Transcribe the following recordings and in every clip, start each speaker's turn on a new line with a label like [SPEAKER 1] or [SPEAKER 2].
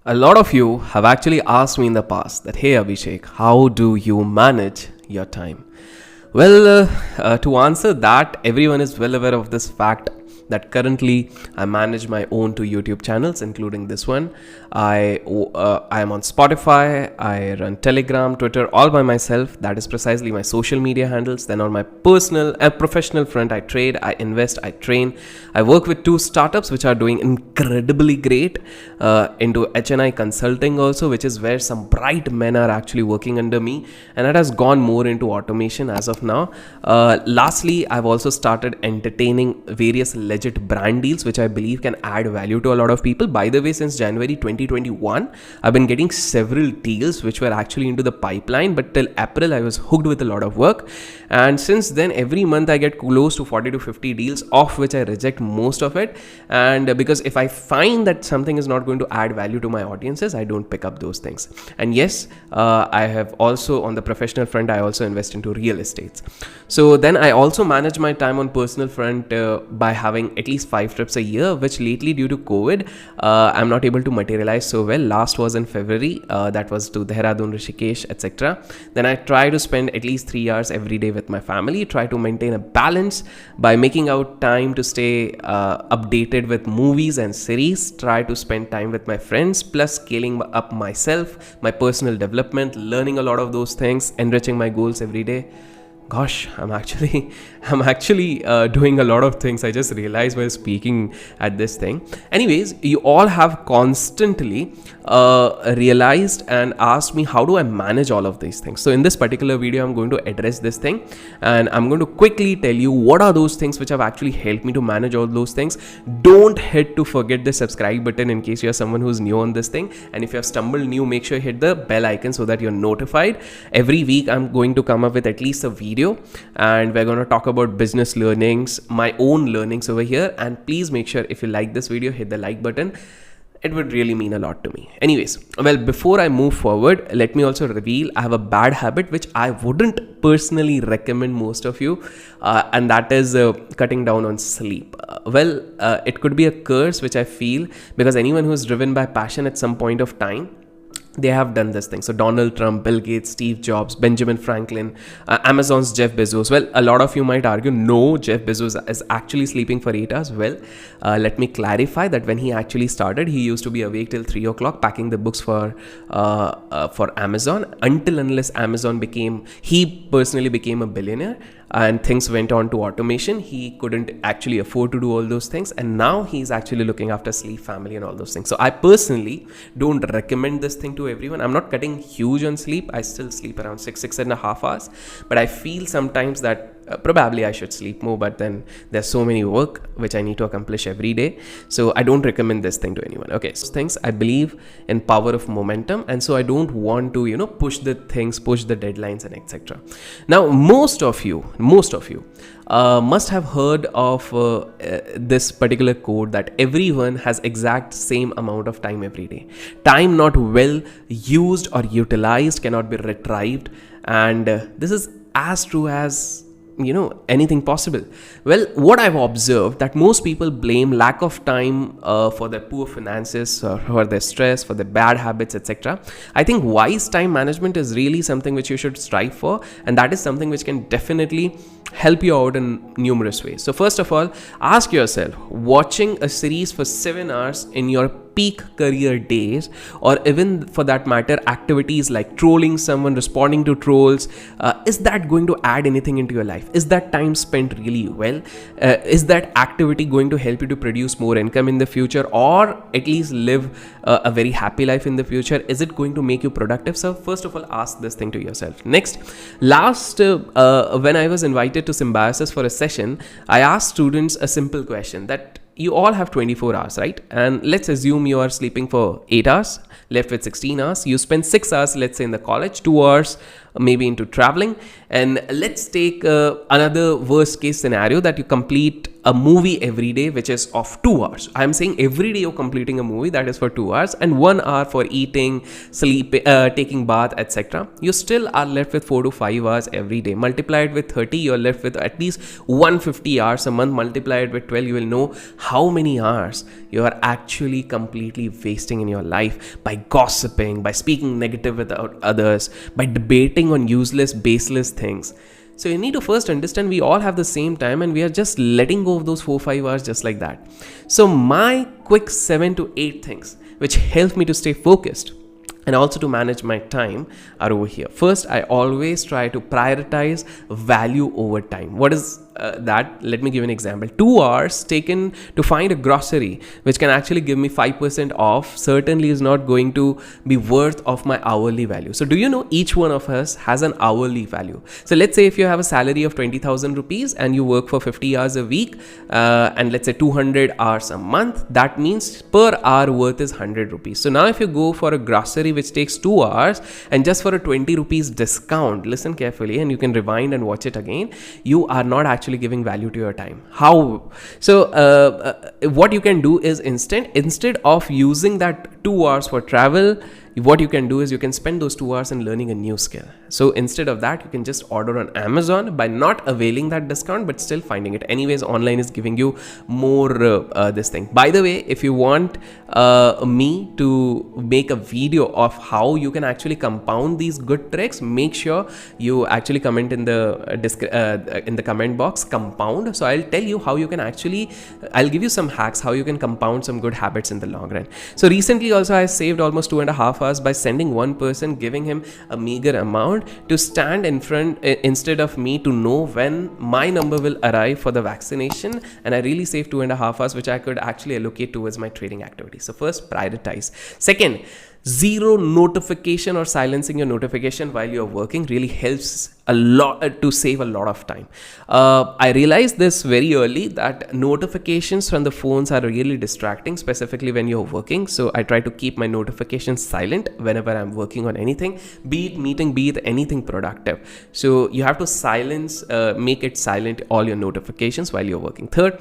[SPEAKER 1] A lot of you have actually asked me in the past that, hey Abhishek, how do you manage your time? To answer that, everyone is well aware of this fact that currently I manage my own two YouTube channels, including this one. I am on Spotify, I run Telegram, Twitter, all by myself. That is precisely my social media handles. Then on my personal and professional front, I trade, I invest, I train. I work with two startups which are doing incredibly great into HNI consulting also, which is where some bright men are actually working under me, and that has gone more into automation as of now. Lastly, I've also started entertaining various legit brand deals which I believe can add value to a lot of people. By the way, since January 2021, I've been getting several deals which were actually into the pipeline, but till April I was hooked with a lot of work, and since then every month I get close to 40 to 50 deals, of which I reject most of it. And because if I find that something is not going to add value to my audiences, I don't pick up those things. And yes, I have also, on the professional front, I also invest into real estates. So then I also manage my time on personal front by having at least 5 trips a year, which lately due to COVID I'm not able to materialize so well. Last was in February, that was to Dehradun, Rishikesh, etc. Then I try to spend at least 3 hours every day with my family, try to maintain a balance by making out time to stay updated with movies and series, try to spend time with my friends, plus scaling up myself, my personal development, learning a lot of those things, enriching my goals every day. Gosh, I'm actually doing a lot of things. I just realized while speaking at this thing. Anyways, you all have constantly realized and asked me, how do I manage all of these things? So in this particular video, I'm going to address this thing, and I'm going to quickly tell you what are those things which have actually helped me to manage all those things. Don't hit to forget the subscribe button in case you're someone who's new on this thing, and if you have stumbled new, make sure you hit the bell icon so that you're notified. Every week I'm going to come up with at least a video, and we're going to talk about business learnings, my own learnings over here. And please make sure, if you like this video, hit the like button. It would really mean a lot to me. Anyways, before I move forward, let me also reveal I have a bad habit which I wouldn't personally recommend most of you, and that is cutting down on sleep. It could be a curse which I feel, because anyone who's driven by passion at some point of time, they have done this thing. So Donald Trump, Bill Gates, Steve Jobs, Benjamin Franklin, Amazon's Jeff Bezos. Well, a lot of you might argue, no, Jeff Bezos is actually sleeping for 8 hours. Let me clarify that when he actually started, he used to be awake till 3 o'clock packing the books for Amazon, unless Amazon he personally became a billionaire and things went on to automation. He couldn't actually afford to do all those things, and now he's actually looking after sleep, family, and all those things. So I personally don't recommend this thing to everyone. I'm not cutting huge on sleep. I still sleep around 6.5 hours, but I feel sometimes that probably I should sleep more, but then there's so many work which I need to accomplish every day, so I don't recommend this thing to anyone. Okay, so things, I believe in power of momentum, and so I don't want to push the things, push the deadlines, and etc. Now most of you must have heard of this particular quote that everyone has exact same amount of time every day. Time not well used or utilized cannot be retrieved, and this is as true as anything possible. Well, what I've observed that most people blame lack of time for their poor finances, for their stress, for their bad habits, etc. I think wise time management is really something which you should strive for, and that is something which can definitely help you out in numerous ways. So first of all, ask yourself, watching a series for 7 hours in your peak career days, or even for that matter activities like trolling someone, responding to trolls, is that going to add anything into your life? Is that time spent really well? Is that activity going to help you to produce more income in the future, or at least live a very happy life in the future? Is it going to make you productive? So first of all, ask this thing to yourself. Next, when I was invited to Symbiosis for a session, I asked students a simple question that you all have 24 hours, right? And let's assume you are sleeping for 8 hours, left with 16 hours. You spend 6 hours, let's say, in the college, 2 hours maybe into traveling, And let's take another worst case scenario, that you complete a movie every day which is of 2 hours. I'm saying every day you're completing a movie that is for 2 hours, and 1 hour for eating, sleep, taking bath, etc. You still are left with 4 to 5 hours every day. Multiply it with 30, you're left with at least 150 hours a month. Multiply it with 12, you will know how many hours you are actually completely wasting in your life by gossiping, by speaking negative about others, by debating on useless, baseless things. So you need to first understand we all have the same time, and we are just letting go of those 4-5 hours just like that. So my quick 7 to 8 things which help me to stay focused and also to manage my time are over here. First, I always try to prioritize value over time. What is that? Let me give an example. 2 hours taken to find a grocery which can actually give me 5% off certainly is not going to be worth of my hourly value. So do you know each one of us has an hourly value? So let's say if you have a salary of 20,000 rupees and you work for 50 hours a week, and let's say 200 hours a month, that means per hour worth is 100 rupees. So now if you go for a grocery which takes 2 hours, and just for a 20 rupees discount, listen carefully and you can rewind and watch it again, you are not actually giving value to your time. How? So what you can do is instead of using that 2 hours for travel, what you can do is you can spend those 2 hours in learning a new skill. So instead of that, you can just order on Amazon by not availing that discount but still finding it. Anyways, online is giving you more this thing. By the way, if you want me to make a video of how you can actually compound these good tricks, make sure you actually comment in the comment box compound. So I'll tell you how you can actually, I'll give you some hacks how you can compound some good habits in the long run. So recently also I saved almost 2.5 hours by sending one person, giving him a meager amount to stand in front instead of me, to know when my number will arrive for the vaccination. And I really saved 2.5 hours which I could actually allocate towards my trading activity. So first, prioritize. Second, zero notification or silencing your notification while you're working really helps a lot to save a lot of time. I realized this very early, that notifications from the phones are really distracting, specifically when you're working. So I try to keep my notifications silent whenever I'm working on anything, be it meeting, be it anything productive. So you have to silence, make it silent, all your notifications while you're working. Third,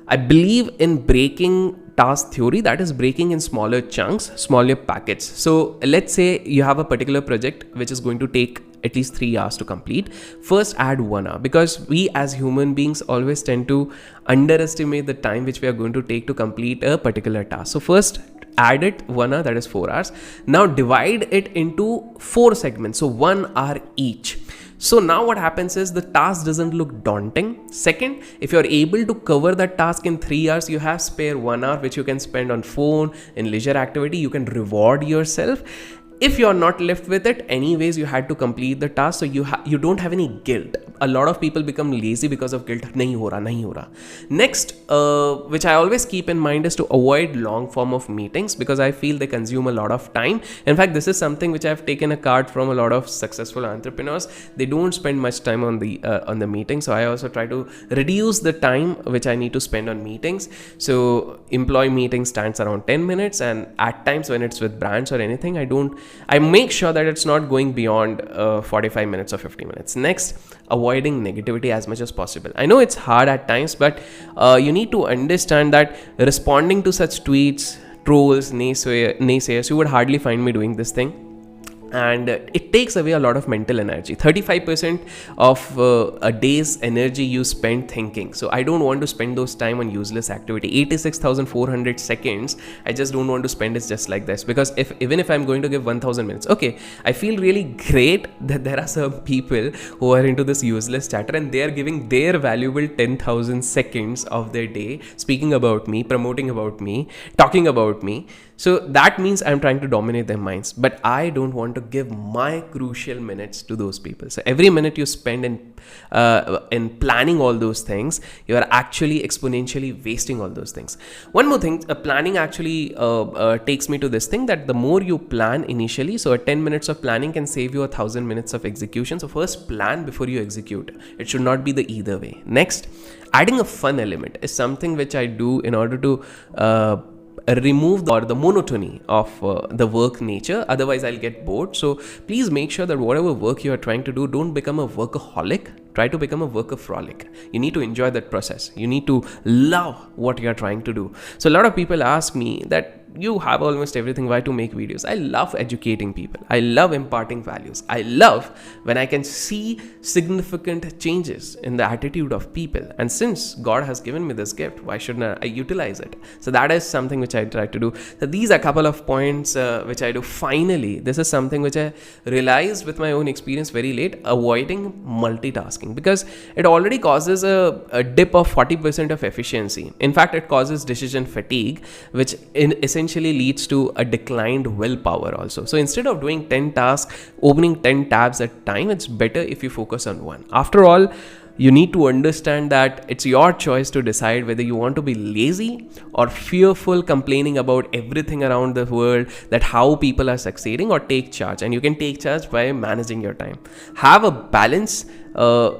[SPEAKER 1] I believe in breaking task theory, that is breaking in smaller chunks, smaller packets. So let's say you have a particular project which is going to take at least 3 hours to complete. First, add 1 hour, because we as human beings always tend to underestimate the time which we are going to take to complete a particular task. So first, add it 1 hour, that is 4 hours. Now divide it into 4 segments, so 1 hour each. So now what happens is the task doesn't look daunting. Second, if you're able to cover that task in 3 hours, you have spare 1 hour which you can spend on phone, in leisure activity. You can reward yourself. If you're not left with it, anyways, you had to complete the task, so you don't have any guilt. A lot of people become lazy because of guilt. Nahi ho raha. Next, which I always keep in mind, is to avoid long form of meetings, because I feel they consume a lot of time. In fact, this is something which I've taken a card from a lot of successful entrepreneurs. They don't spend much time on the meeting. So I also try to reduce the time which I need to spend on meetings. So employee meeting stands around 10 minutes, and at times when it's with brands or anything, I make sure that it's not going beyond 45 minutes or 50 minutes. Next, avoiding negativity as much as possible. I know it's hard at times, but you need to understand that responding to such tweets, trolls, naysayers, you would hardly find me doing this thing. And it takes away a lot of mental energy. 35% of a day's energy you spend thinking. So I don't want to spend those time on useless activity. 86,400 seconds, I just don't want to spend it just like this. Because even if I'm going to give 1,000 minutes, okay, I feel really great that there are some people who are into this useless chatter and they are giving their valuable 10,000 seconds of their day speaking about me, promoting about me, talking about me. So that means I'm trying to dominate their minds, but I don't want to give my crucial minutes to those people. So every minute you spend in planning all those things, you are actually exponentially wasting all those things. One more thing, planning actually takes me to this thing, that the more you plan initially, so 10 minutes of planning can save you 1,000 minutes of execution. So first, plan before you execute. It should not be the either way. Next, adding a fun element is something which I do in order to remove the monotony of the work nature. Otherwise I'll get bored. So please make sure that whatever work you are trying to do, don't become a workaholic. Try to become a workaholic. You need to enjoy that process. You need to love what you are trying to do. So a lot of people ask me that you have almost everything, why to make videos? I love educating people. I love imparting values. I love when I can see significant changes in the attitude of people. And since God has given me this gift, why shouldn't I utilize it? So that is something which I try to do. So these are a couple of points which I do. Finally, this is something which I realized with my own experience very late, avoiding multitasking, because it already causes a dip of 40% of efficiency. In fact, it causes decision fatigue, which essentially leads to a declined willpower also. So instead of doing 10 tasks, opening 10 tabs at a time, it's better if you focus on one. After all, you need to understand that it's your choice to decide whether you want to be lazy or fearful, complaining about everything around the world, that how people are succeeding, or take charge. And you can take charge by managing your time. Have a balance.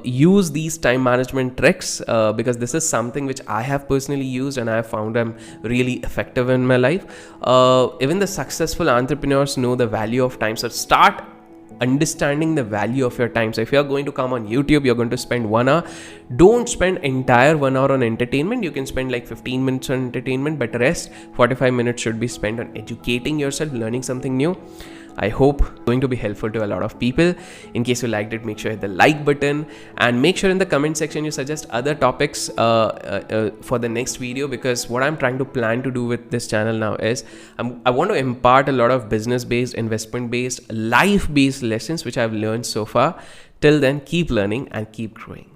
[SPEAKER 1] Use these time management tricks because this is something which I have personally used and I have found them really effective in my life. Even the successful entrepreneurs know the value of time. So start understanding the value of your time. So if you're going to come on YouTube, you're going to spend 1 hour. Don't spend entire 1 hour on entertainment. You can spend like 15 minutes on entertainment, but rest 45 minutes should be spent on educating yourself, learning something new. I hope it's going to be helpful to a lot of people. In case you liked it, make sure you hit the like button, and make sure in the comment section you suggest other topics for the next video, because what I'm trying to plan to do with this channel now is I want to impart a lot of business-based, investment-based, life-based lessons which I've learned so far. Till then, keep learning and keep growing.